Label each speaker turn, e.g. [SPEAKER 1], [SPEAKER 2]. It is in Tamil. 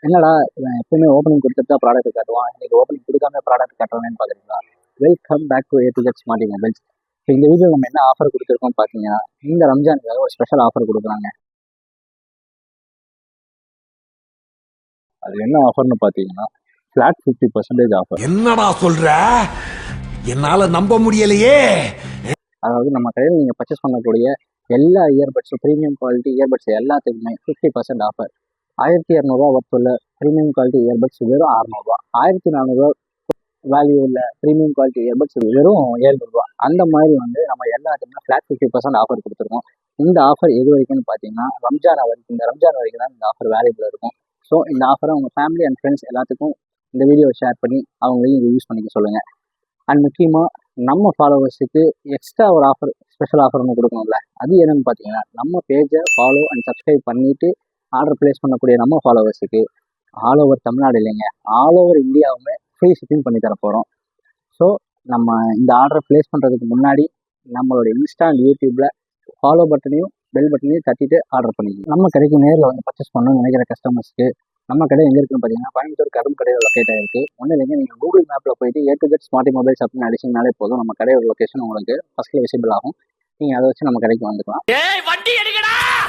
[SPEAKER 1] என்னடா இவன் எப்பவுமே ஓப்பனிங் கொடுத்துட்டு தான் ப்ராடக்ட் காட்டுவான், இன்னைக்கு ஓப்பனிங் கொடுக்காம ப்ராடக்ட் காட்டுவானு பார்க்குறீங்களா? Welcome back to A to Z smart mobiles. இப்போ இந்த வீடியோ நம்ம என்ன ஆஃபர் கொடுத்துருக்கோம் பார்த்தீங்கன்னா, இந்த ரம்ஜானுக்காக ஒரு ஸ்பெஷல் ஆஃபர் கொடுக்குறாங்க. அது என்ன ஆஃபர்னு பார்த்தீங்கன்னா, ஃபிளாட் 50% ஆஃபர்.
[SPEAKER 2] என்னடா சொல்ற? என்னால நம்ப முடியலையே.
[SPEAKER 1] அதாவது நம்ம கடையில் நீங்கள் பர்ச்சேஸ் பண்ணக்கூடிய எல்லா இயர்பட்ஸும் ப்ரீமியம் குவாலிட்டி இயர்பட்ஸ் எல்லாத்துக்குமே 50% ஆஃபர். 1200 ஒர்த்துள்ள ப்ரீமியம் குவாலிட்டி இயர்பட்ஸ் வெறும் 600, 1400 வேல்யூ உள்ள ப்ரீமியம் குவாலிட்டி இயர்பட்ஸ் வெறும் 700. அந்த மாதிரி வந்து நம்ம எல்லாத்துக்குமே ஃபிளாட் 50% ஆஃபர் கொடுத்துருக்கோம். இந்த ஆஃபர் எது வரைக்கும்னு பார்த்தீங்கன்னா, ரம்ஜான் வரைக்கும், இந்த ரம்ஜான் வரைக்கும் தான் இந்த ஆஃபர் வேல்யூபிள் இருக்கும். ஸோ இந்த ஆஃபரை உங்கள் ஃபேமிலி அண்ட் ஃப்ரெண்ட்ஸ் எல்லாத்துக்கும் இந்த வீடியோவை ஷேர் பண்ணி அவங்களையும் யூஸ் பண்ணிக்க சொல்லுங்கள். அண்ட் முக்கியமாக நம்ம ஃபாலோவர்ஸுக்கு எக்ஸ்ட்ரா ஒரு ஆஃபர், ஸ்பெஷல் ஆஃபர் ஒன்று கொடுக்கணும்ல. அது என்னென்னு பார்த்தீங்கன்னா, நம்ம பேஜை ஃபாலோ அண்ட் சப்ஸ்கிரைப் பண்ணிவிட்டு ஆர்டர் ப்ளேஸ் பண்ணக்கூடிய நம்ம ஃபாலோவர்ஸுக்கு ஆல் ஓவர் தமிழ்நாடு இல்லைங்க, ஆல் ஓவர் இந்தியாவுமே ஃப்ரீ ஷிப்பிங் பண்ணி தர போகிறோம். ஸோ நம்ம இந்த ஆர்டரை ப்ளேஸ் பண்ணுறதுக்கு முன்னாடி நம்மளோட இன்ஸ்டா அண்ட் யூடியூப்பில் ஃபாலோ பட்டனையும் பெல் பட்டனையும் தட்டிட்டு ஆர்டர் பண்ணிக்கணும். நம்ம கடைக்கு நேரில் வந்து பர்ச்சேஸ் பண்ணணும்னு நினைக்கிற கஸ்டமர்ஸ்க்கு நம்ம கடை எங்கே இருக்குன்னு பார்த்தீங்கன்னா, கோயம்புத்தூர் கரும் கடையில் லொக்கேட் ஆகிருக்கு. ஒன்றும் இல்லைங்க, நீங்கள் கூகுள் மேப்பில் போயிட்டு A to Z smart mobiles அப்படின்னு அடிச்சிங்கனாலே போதும், நம்ம கடையோட லொக்கேஷன் உங்களுக்கு ஃபஸ்ட்டில் விசிபிள் ஆகும். நீங்கள் அதை வச்சு நம்ம கடைக்கு வந்துக்கலாம்.